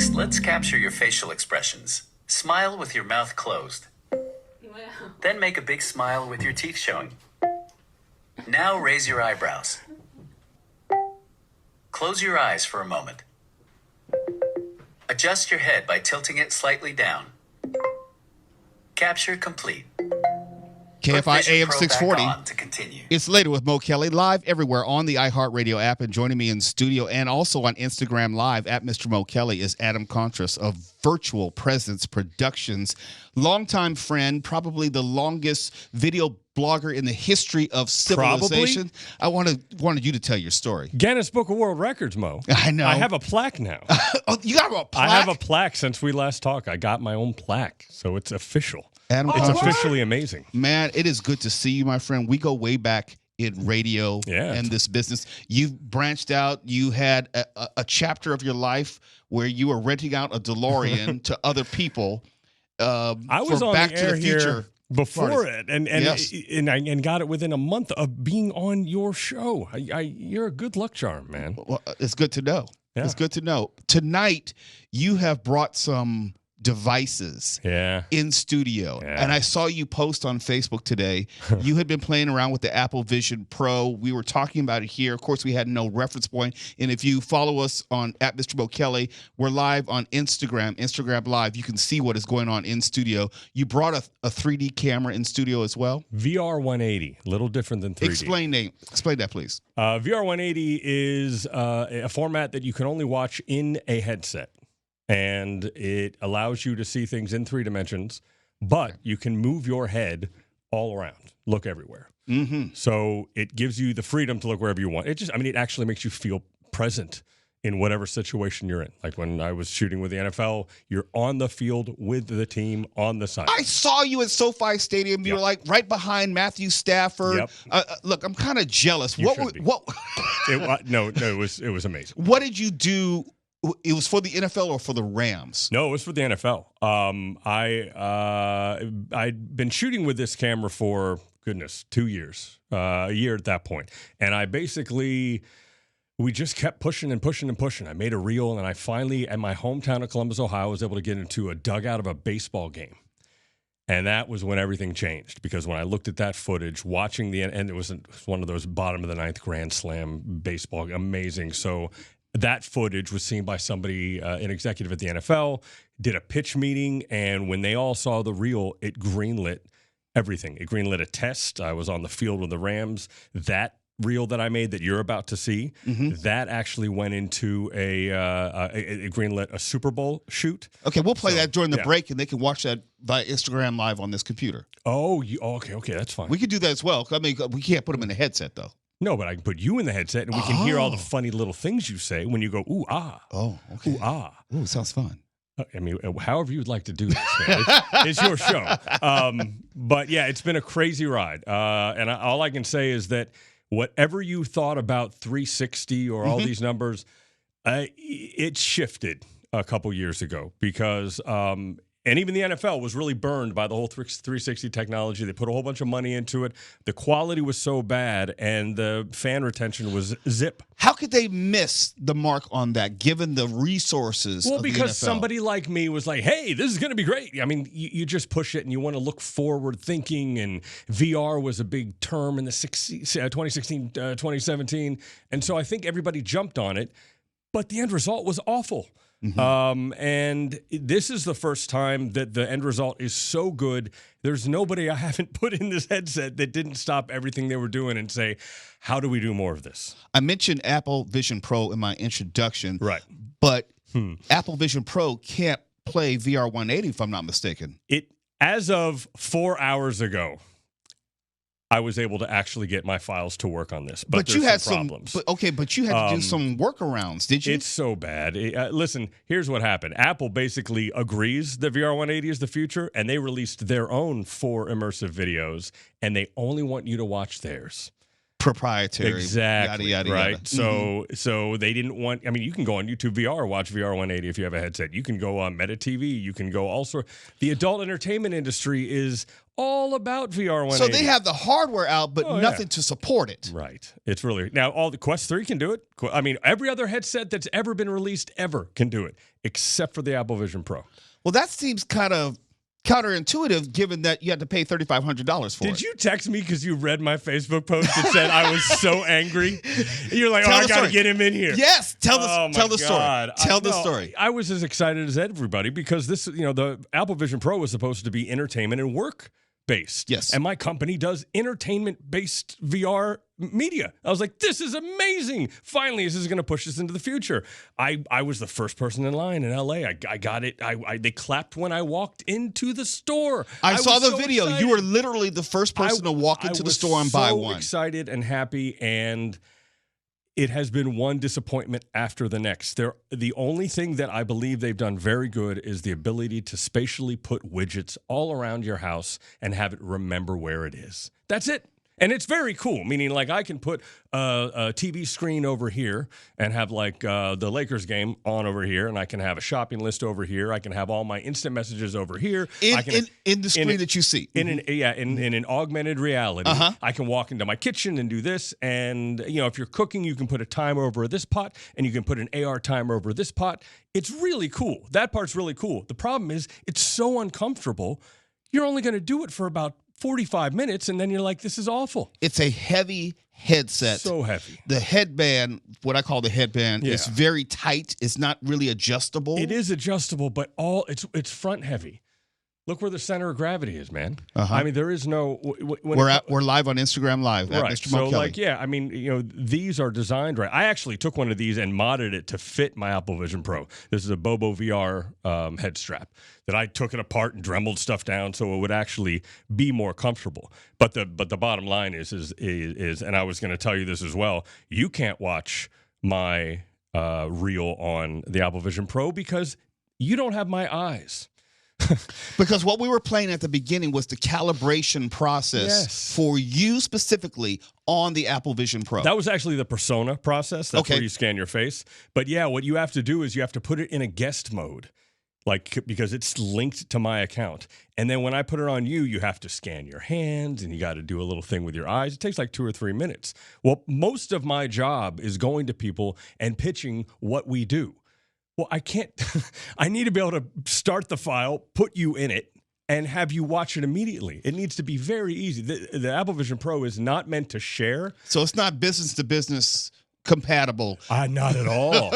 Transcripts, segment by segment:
Next, let's capture your facial expressions. Smile with your mouth closed. Then make a big smile with your teeth showing. Now raise your eyebrows. Close your eyes for a moment. Adjust your head by tilting it slightly down. Capture complete. KFI AM 640. To continue. It's Later with Mo Kelly, live everywhere on the iHeartRadio app, and joining me in studio and also on Instagram Live at Mr. Mo Kelly is Adam Contras of Virtual Presence Productions, longtime friend, probably the longest video blogger in the history of civilization. Probably. I wanted you to tell your story. Guinness Book of World Records, Mo. I know. I have a plaque now. Oh, you got a plaque? I have a plaque since we last talked. I got my own plaque, so it's official. Adam it's Contras. officially amazing. Man, it is good to see you, my friend. We go way back in radio and this business. You've branched out. You had a chapter of your life where you were renting out a DeLorean to other people. I was on Back the to air the Future here before it, and yes. and got it within a month of being on your show. You're a good luck charm, man. Well, it's good to know. Yeah. It's good to know. Tonight, you have brought some devices in studio. And I saw you post on Facebook today. You had been playing around with the Apple Vision Pro. We were talking about it here. Of course, we had no reference point. And if you follow us on at Mr. Mo Kelly, we're live on Instagram Live. You can see what is going on in studio. You brought a 3D camera in studio as well? VR180, a little different than 3D. Explain that, please. VR180 is a format that you can only watch in a headset. And it allows you to see things in 3 dimensions, but you can move your head all around, look everywhere. Mm-hmm. So it gives you the freedom to look wherever you want. It actually makes you feel present in whatever situation you're in. Like when I was shooting with the NFL, you're on the field with the team on the side. I saw you at SoFi Stadium. You were like right behind Matthew Stafford. Yep. Look, I'm kind of jealous. No, it was amazing. What did you do? It was for the NFL or for the Rams? No, it was for the NFL. I'd been shooting with this camera for, 2 years, a year at that point. And we just kept pushing and pushing and pushing. I made a reel, and I finally, at my hometown of Columbus, Ohio, was able to get into a dugout of a baseball game. And that was when everything changed, because when I looked at that footage, watching and it was one of those bottom of the ninth Grand Slam baseball, amazing. So that footage was seen by somebody, an executive at the NFL, did a pitch meeting, and when they all saw the reel, it greenlit everything. It greenlit a test. I was on the field with the Rams. That reel that I made that you're about to see, that actually went into it greenlit a Super Bowl shoot. Okay, we'll play that during the break, and they can watch that via Instagram Live on this computer. Oh, okay, that's fine. We could do that as well. I mean, we can't put them in a headset, though. No, but I can put you in the headset, and we can hear all the funny little things you say when you go, ooh, ah. Oh, okay. Ooh, ah. Ooh, sounds fun. I mean, however you'd like to do this, man. It's your show. But, yeah, it's been a crazy ride. And all I can say is that whatever you thought about 360 or all these numbers, it shifted a couple years ago because and even the NFL was really burned by the whole 360 technology. They put a whole bunch of money into it. The quality was so bad, and the fan retention was zip. How could they miss the mark on that, given the resources of because the NFL? Somebody like me was like, hey, this is going to be great. I mean, you just push it, and you want to look forward thinking, and VR was a big term in the 2016, 2017. And so I think everybody jumped on it, but the end result was awful. And this is the first time that the end result is so good. There's nobody I haven't put in this headset that didn't stop everything they were doing and say, how do we do more of this? I mentioned Apple Vision Pro in my introduction. Right. But Apple Vision Pro can't play VR180, if I'm not mistaken. As of 4 hours ago, I was able to actually get my files to work on this, but you had some problems. But you had to do some workarounds, did you? It's so bad. Listen, here's what happened. Apple basically agrees that VR180 is the future, and they released their own 4 immersive videos, and they only want you to watch theirs. proprietary. Exactly. Yada, yada, right. Yada. So they didn't want. I mean, you can go on YouTube VR, watch VR180 if you have a headset. You can go on Meta TV. You can go also. The adult entertainment industry is all about VR180. So they have the hardware out, but nothing to support it. Right. It's really now. All the Quest 3 can do it. I mean, every other headset that's ever been released ever can do it, except for the Apple Vision Pro. Well, that seems kind of counterintuitive, given that you had to pay $3,500 for it. Did you text me because you read my Facebook post that said I was so angry? You're like, Tell I the got to story. get him in here. Yes, tell the God. story. Tell the story. I was as excited as everybody because this, the Apple Vision Pro was supposed to be entertainment and work based. Yes. And my company does entertainment based VR media. I was like, this is amazing. Finally, this is going to push us into the future. I was the first person in line in LA. I got it. They clapped when I walked into the store. I saw the so video. excited. You were literally the first person to walk into the store and buy one. I was so excited and happy, and it has been one disappointment after the next. The only thing that I believe they've done very good is the ability to spatially put widgets all around your house and have it remember where it is. That's it. And it's very cool, meaning like I can put a TV screen over here and have like the Lakers game on over here, and I can have a shopping list over here. I can have all my instant messages over here. In the screen that you see. In an augmented reality. I can walk into my kitchen and do this. And, if you're cooking, you can put a timer over this pot, and you can put an AR timer over this pot. It's really cool. That part's really cool. The problem is it's so uncomfortable. You're only going to do it for about 45 minutes, and then you're like, this is awful. It's a heavy headset. So heavy. The headband, what I call the headband, is very tight. It's not really adjustable. It is adjustable, but it's front heavy. Look where the center of gravity is, man. I mean, there is no. We're live on Instagram Live. At Right. Mr. So, Kelly. these are designed right. I actually took one of these and modded it to fit my Apple Vision Pro. This is a Bobo VR head strap that I took it apart and dremeled stuff down so it would actually be more comfortable. But the bottom line is, and I was going to tell you this as well. You can't watch my reel on the Apple Vision Pro because you don't have my eyes. Because what we were playing at the beginning was the calibration process for you specifically on the Apple Vision Pro. That was actually the persona process. That's where you scan your face. But yeah, what you have to do is you have to put it in a guest mode, because it's linked to my account. And then when I put it on you, you have to scan your hands and you got to do a little thing with your eyes. It takes like 2 or 3 minutes. Well, most of my job is going to people and pitching what we do. Well, I can't. I need to be able to start the file, put you in it, and have you watch it immediately. It needs to be very easy. The Apple Vision Pro is not meant to share. So it's not business to business compatible. Not at all.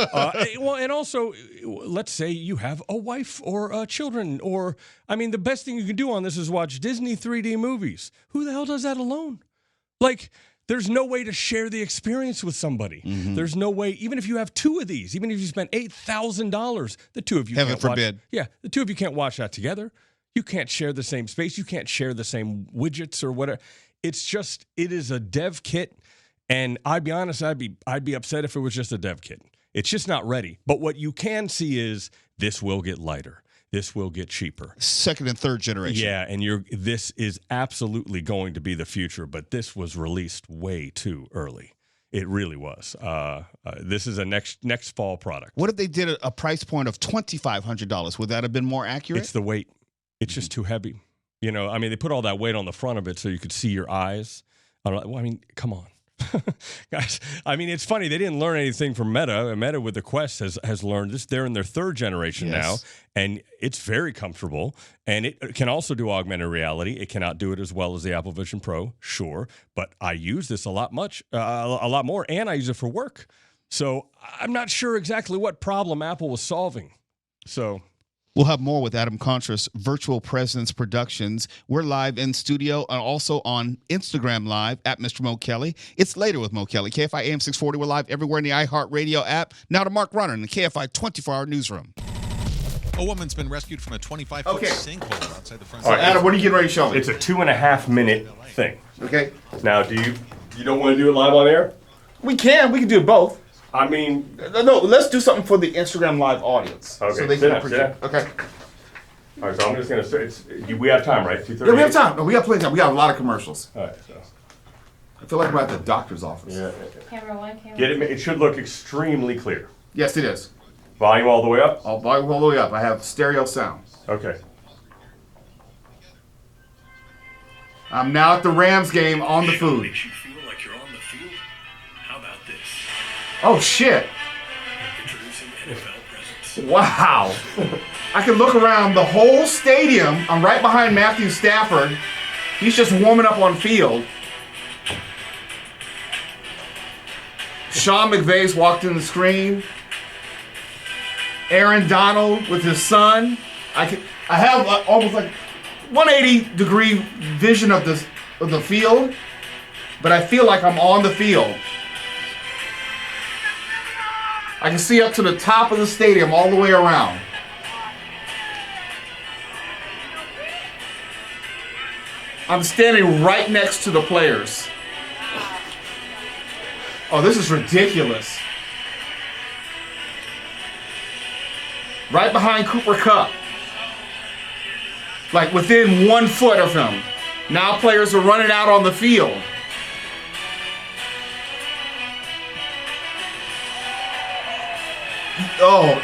Well, and also, let's say you have a wife or children, the best thing you can do on this is watch Disney 3D movies. Who the hell does that alone? There's no way to share the experience with somebody. Mm-hmm. There's no way, even if you have 2 of these, even if you spent $8,000, the 2 of you Heaven forbid. The 2 of you can't watch that together. You can't share the same space. You can't share the same widgets or whatever. It is a dev kit, and I'd be honest, I'd be upset if it was just a dev kit. It's just not ready. But what you can see is this will get lighter. This will get cheaper. Second and third generation. Yeah, and this is absolutely going to be the future, but this was released way too early. It really was. This is a next fall product. What if they did a price point of $2,500? Would that have been more accurate? It's the weight. It's just too heavy. They put all that weight on the front of it so you could see your eyes. Come on. Guys, it's funny. They didn't learn anything from Meta. Meta with the Quest has learned this. They're in their 3rd generation now, and it's very comfortable. And it can also do augmented reality. It cannot do it as well as the Apple Vision Pro, sure. But I use this a lot more, and I use it for work. So I'm not sure exactly what problem Apple was solving. So we'll have more with Adam Contras, Virtual Presence Productions. We're live in studio and also on Instagram Live at Mr. Mo Kelly. It's Later with Mo Kelly. KFI AM 640. We're live everywhere in the iHeartRadio app. Now to Mark Runner in the KFI 24-hour newsroom. A woman's been rescued from a 25-foot sinkhole outside the front. All right, Adam, what are you getting ready to show me? it's a 2.5-minute thing. Okay. Now, you don't want to do it live on air? We can do both. No, let's do something for the Instagram Live audience. Okay, so they sit can down. Okay. All right, so I'm just going to say, we have time, right? 2:30? Yeah, we have time. No, we got plenty of time. We got a lot of commercials. All right, so. I feel like we're at the doctor's office. Yeah. Camera 1, camera Get it. It should look extremely clear. Yes, it is. Volume all the way up? Volume all the way up. I have stereo sound. Okay. I'm now at the Rams game on the food. Makes you feel like you're on the field? How about this? Oh, shit. Introducing NFL presence. Wow. I can look around the whole stadium. I'm right behind Matthew Stafford. He's just warming up on field. Sean McVay's walked in the screen. Aaron Donald with his son. I have almost like 180-degree vision of the field, but I feel like I'm on the field. I can see up to the top of the stadium all the way around. I'm standing right next to the players. Oh, this is ridiculous. Right behind Cooper Kupp. Like within 1 foot of him. Now players are running out on the field. Oh,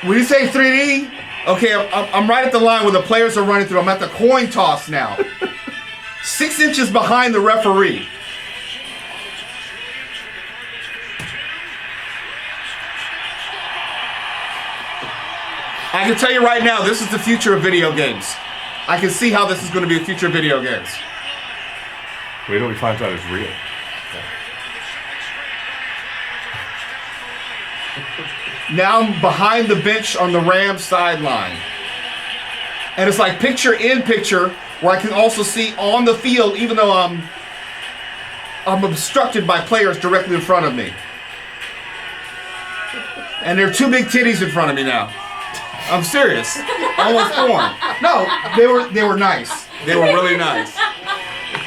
when you say 3D, okay, I'm right at the line where the players are running through. I'm at the coin toss now. 6 inches behind the referee. I can tell you right now, this is the future of video games. I can see how this is going to be the future of video games. Wait till we find out it's real. Now I'm behind the bench on the Rams sideline. And it's like picture in picture where I can also see on the field even though I'm obstructed by players directly in front of me. And there are 2 big titties in front of me now. I'm serious. Almost born. No, they were nice. They were really nice.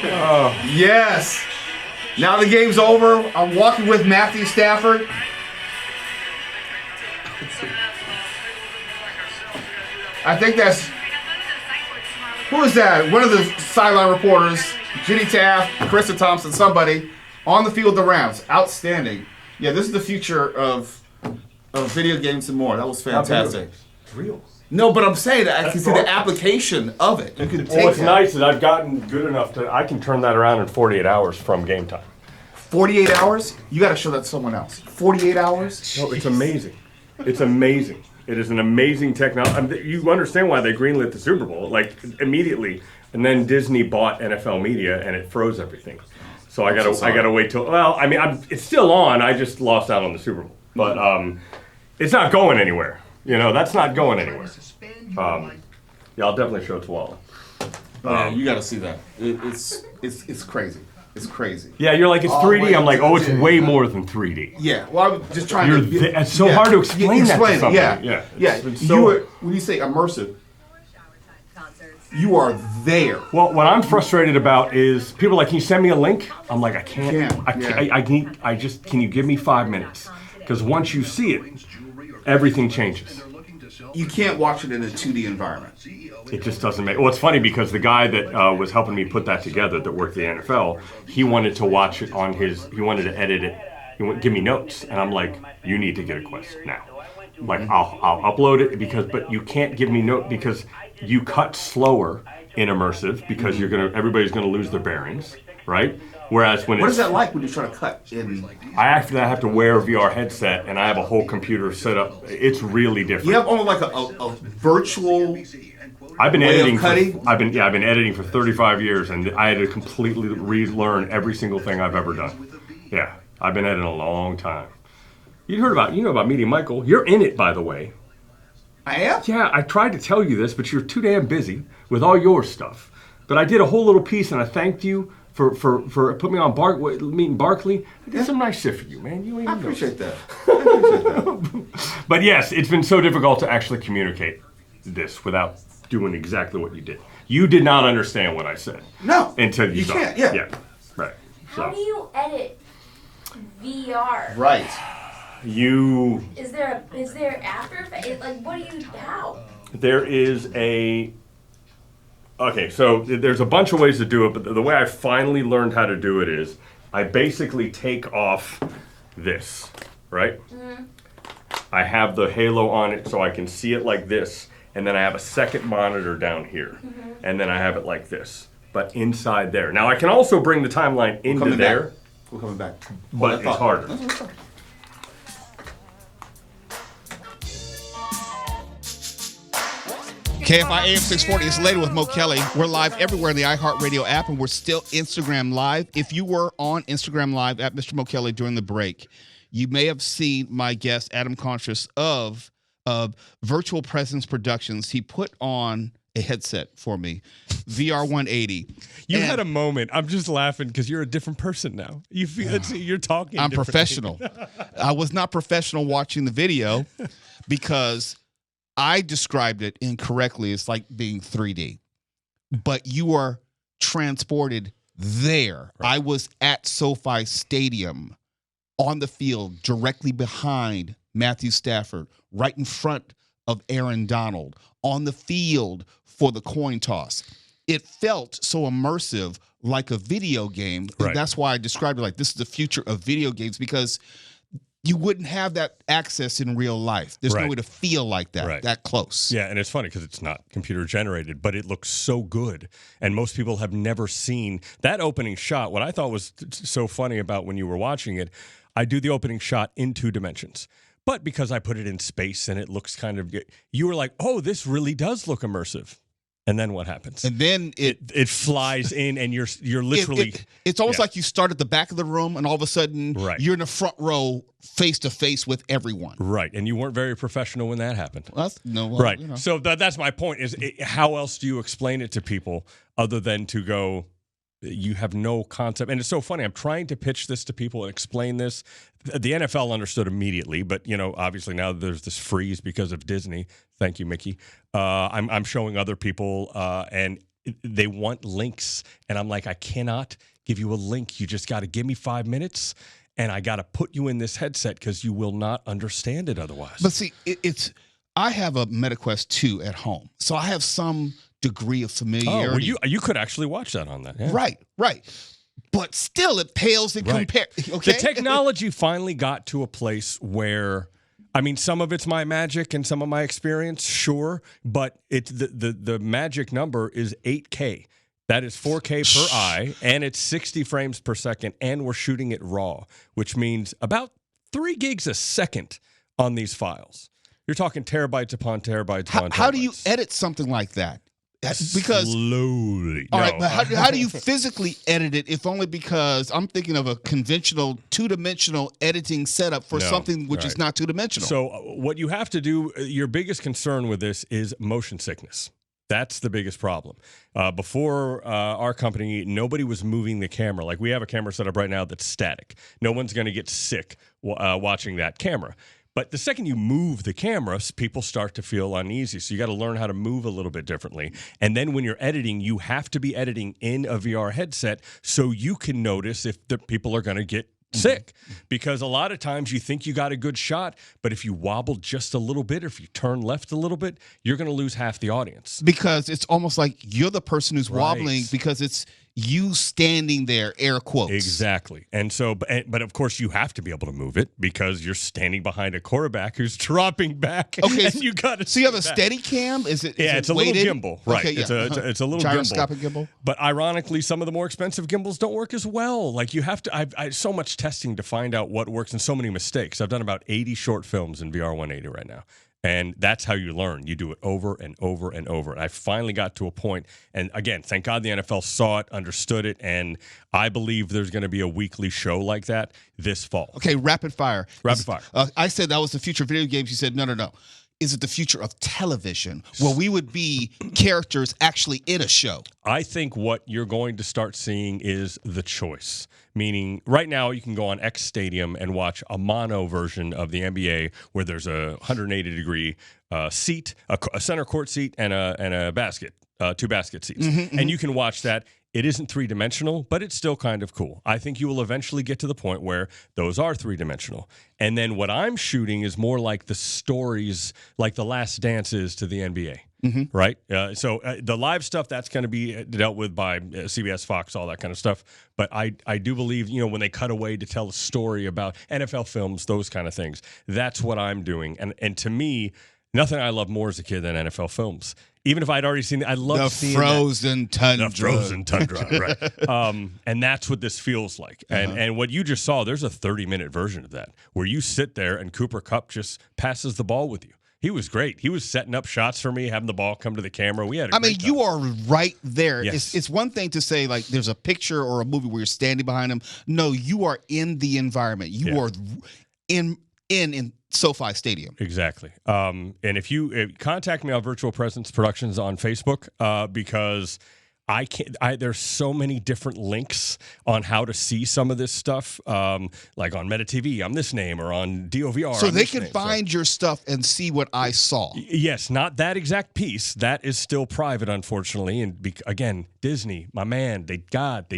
Oh. Yes. Now the game's over. I'm walking with Matthew Stafford. I think that's, who is that? One of the sideline reporters, Jenny Taft, Krista Thompson, somebody, on the field of the Rams. Outstanding. Yeah, this is the future of video games and more. That was fantastic. It's real. No, but I'm saying that I can see the application of it. You can take what's nice is I've gotten good enough to, I can turn that around in 48 hours from game time. 48 hours? You got to show that to someone else. 48 hours? No, it's amazing. It's amazing. It is an amazing technology. You understand why they greenlit the Super Bowl, like immediately, and then Disney bought NFL Media and it froze everything. So I gotta wait till. Well, I mean, it's still on. I just lost out on the Super Bowl, but it's not going anywhere. You know, that's not going anywhere. Yeah, I'll definitely show it to Wally. Yeah, you got to see that. It's crazy. It's crazy. Yeah, you're like, it's 3D. I'm like, oh, it's way more than 3D. Yeah, well, I was just trying to. It's so hard to explain that to somebody. Yeah. When you say immersive, you are there. Well, what I'm frustrated about is people are like, can you send me a link? I'm like, I can't. Can you give me 5 minutes? Because once you see it, everything changes. You can't watch it in a 2D environment. It just doesn't make. Well, it's funny because the guy that was helping me put that together, that worked at the NFL, he wanted to watch it on his. He wanted to edit it. He wanted, give me notes, and I'm like, you need to get a Quest now. Like I'll upload it but you can't give me note because you cut slower in immersive because everybody's gonna lose their bearings, right? Whereas when what is that like when you're trying to cut in? I actually have to wear a VR headset and I have a whole computer set up. It's really different. You have almost like a virtual. I've been editing. I've been editing for 35 years, and I had to completely relearn every single thing I've ever done. Yeah, I've been editing a long time. You know about Meeting Michael. You're in it, by the way. I am? Yeah, I tried to tell you this, but you're too damn busy with all your stuff. But I did a whole little piece, and I thanked you for putting me on meeting Barkley. I did some nice shit for you, man. You ain't I appreciate that. But yes, it's been so difficult to actually communicate this without doing exactly what you did. You did not understand what I said. No. Until you saw can't. Yeah. Yeah. Right. How do you edit VR? Right. Is there After Effects? Like, how? There is a. Okay, so there's a bunch of ways to do it, but the way I finally learned how to do it is I basically take off this, right? I have the halo on it so I can see it like this, and then I have a second monitor down here, and then I have it like this, but inside there. Now I can also bring the timeline into there. We're coming back. But it's harder. KFI AM 640, it's later with Mo Kelly. We're live everywhere in the iHeartRadio app, and we're still Instagram Live. If you were on Instagram Live at Mr. Mo Kelly during the break, you may have seen my guest, Adam Conscious of Virtual Presence Productions. He put on a headset for me, VR180. You had a moment. I'm just laughing because you're a different person now. You feel you're talking. I'm professional. I was not professional watching the video because I described it incorrectly. It's like being 3D, but you are transported there. Right. I was at SoFi Stadium on the field directly behind Matthew Stafford, right in front of Aaron Donald, on the field for the coin toss. It felt so immersive, like a video game. Right. And that's why I described it like this is the future of video games, because you wouldn't have that access in real life. There's no way to feel like that, that close. Yeah, and it's funny because it's not computer generated, but it looks so good. And most people have never seen that opening shot. What I thought was so funny about when you were watching it, I do the opening shot in 2 dimensions. But because I put it in space and it looks kind of, you were like, oh, this really does look immersive. And then what happens? And then it flies in, and you're literally. It's almost like you start at the back of the room, and all of a sudden you're in the front row, face to face with everyone. Right, and you weren't very professional when that happened. Well, right. You know. So that's my point. Is how else do you explain it to people other than to go? You have no concept, and it's so funny. I'm trying to pitch this to people and explain this. The NFL understood immediately, but obviously now there's this freeze because of Disney. Thank you, Mickey. I'm showing other people, and they want links, and I'm like, I cannot give you a link. You just got to give me 5 minutes, and I got to put you in this headset because you will not understand it otherwise. But see, I have a MetaQuest 2 at home, so I have some degree of familiarity. Oh, well, you could actually watch that on that. Yeah. Right. But still, it pales in comparison. Okay? The technology finally got to a place where, I mean, some of it's my magic and some of my experience, sure, but it's the magic number is 8K. That is 4K per eye, and it's 60 frames per second, and we're shooting it raw, which means about 3 gigs a second on these files. You're talking terabytes upon terabytes upon terabytes. How do you edit something like that? Because slowly. All right, but how do you physically edit it, if only because I'm thinking of a conventional 2-dimensional editing setup for something which is not 2-dimensional. So what you have to do, your biggest concern with this is motion sickness. That's the biggest problem. Before our company, nobody was moving the camera. Like we have a camera set up right now that's static. No one's going to get sick watching that camera. But the second you move the cameras, people start to feel uneasy. So you got to learn how to move a little bit differently. And then when you're editing, you have to be editing in a VR headset so you can notice if the people are going to get sick. Because a lot of times you think you got a good shot, but if you wobble just a little bit, or if you turn left a little bit, you're going to lose half the audience. Because it's almost like you're the person who's wobbling because it's you standing there, air quotes. Exactly. And so, but of course you have to be able to move it because you're standing behind a quarterback who's dropping back. Okay. And you got to. So you have a steady cam? Is it? Yeah, it's a little gimbal. Right. Okay, It's a little gyroscopic gimbal. But ironically, some of the more expensive gimbals don't work as well. Like you have to, I so much testing to find out what works and so many mistakes. I've done about 80 short films in VR180 right now. And that's how you learn. You do it over and over and over. And I finally got to a point, and again, thank God the NFL saw it, understood it, and I believe there's going to be a weekly show like that this fall. Okay, rapid fire. Rapid fire. I said that was the future of video games. You said, no. Is it the future of television, where we would be characters actually in a show? I think what you're going to start seeing is the choice. Meaning, right now you can go on X Stadium and watch a mono version of the NBA where there's a 180-degree seat, a center court seat, and a basket, 2 basket seats, and you can watch that. It isn't three-dimensional, but it's still kind of cool. I think you will eventually get to the point where those are three-dimensional. And then what I'm shooting is more like the stories, like The Last Dance is to the NBA, right? So the live stuff, that's going to be dealt with by CBS, Fox, all that kind of stuff. But I do believe, when they cut away to tell a story about NFL films, those kind of things, that's what I'm doing. And to me, nothing I love more as a kid than NFL films. Even if I'd already seen it, I love seeing frozen tundra. The frozen tundra, right? And that's what this feels like. And what you just saw, there's a 30-minute version of that where you sit there and Cooper Kupp just passes the ball with you. He was great. He was setting up shots for me, having the ball come to the camera. We had. You are right there. Yes. It's one thing to say like there's a picture or a movie where you're standing behind him. No, you are in the environment. You are in SoFi Stadium. Exactly. And if you contact me on Virtual Presence Productions on Facebook, because I can't. There's so many different links on how to see some of this stuff, like on Meta TV, I'm this name, or on DOVR. So they can find your stuff and see what I saw. Yes, not that exact piece. That is still private, unfortunately. And again, Disney, my man, they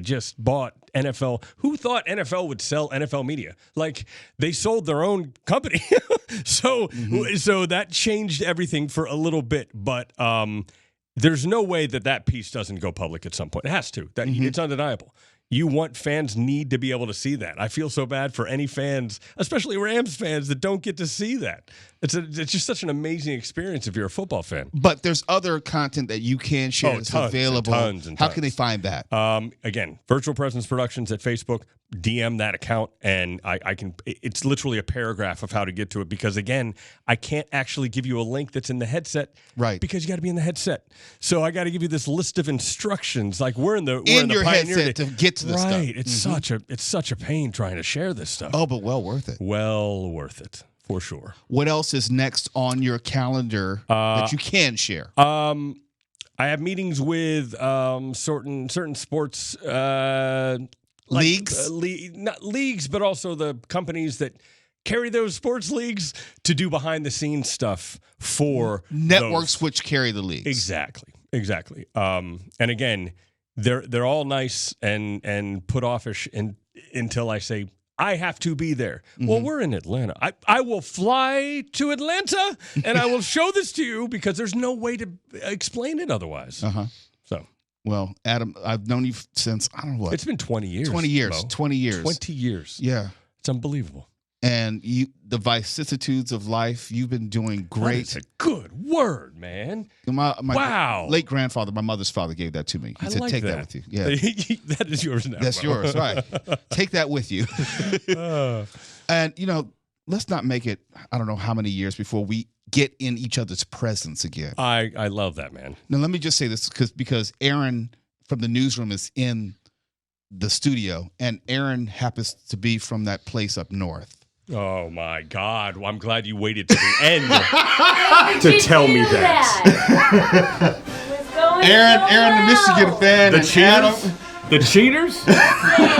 just bought NFL. Who thought NFL would sell NFL media? Like, they sold their own company. So that changed everything for a little bit. But there's no way that piece doesn't go public at some point. It has to. It's undeniable. Fans need to be able to see that. I feel so bad for any fans, especially Rams fans, that don't get to see that. It's just such an amazing experience if you're a football fan. But there's other content that you can share that's available. Tons. How can they find that? Again, Virtual Presence Productions at Facebook. DM that account, and I can. It's literally a paragraph of how to get to it, because again, I can't actually give you a link that's in the headset, right? Because you got to be in the headset. So I got to give you this list of instructions. Like we're in your headset to get to this stuff. Right. It's such a pain trying to share this stuff. Oh, but well worth it. Well worth it for sure. What else is next on your calendar that you can share? I have meetings with certain sports. Leagues? Not leagues, but also the companies that carry those sports leagues to do behind-the-scenes stuff for networks which carry the leagues. Exactly. And again, they're all nice and put offish until I say, I have to be there. Well, we're in Atlanta. I will fly to Atlanta, and I will show this to you, because there's no way to explain it otherwise. So. Well, Adam, I've known you since, I don't know what. It's been 20 years. 20 years. Mo. 20 years. 20 years. Yeah. It's unbelievable. And the vicissitudes of life, you've been doing great. That's a good word, man. My late grandfather, my mother's father, gave that to me. He said, take that with you. Yeah. That is yours now. That's yours, right. Take that with you. And, let's not make it, I don't know how many years before we get in each other's presence again. I love that, man. Now, let me just say this because Aaron from the newsroom is in the studio, and Aaron happens to be from that place up north. Oh, my God. Well, I'm glad you waited to the end to tell me that. Aaron, the Michigan fan. The cheaters? The cheaters?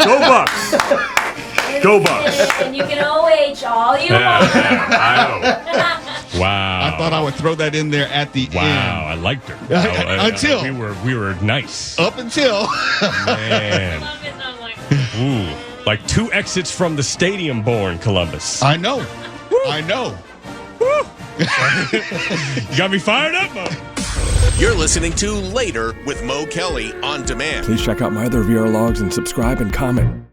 Go Bucks. Go Bucks. And you can OH all you want. I know. Wow. I thought I would throw that in there at the end. Wow, I liked her. Until. We were nice. Up until. Man. Ooh. Like 2 exits from the stadium born Columbus. I know. Woo. I know. Woo. You got me fired up, Mo. You're listening to Later with Mo Kelly on demand. Please check out my other VRLOGs and subscribe and comment.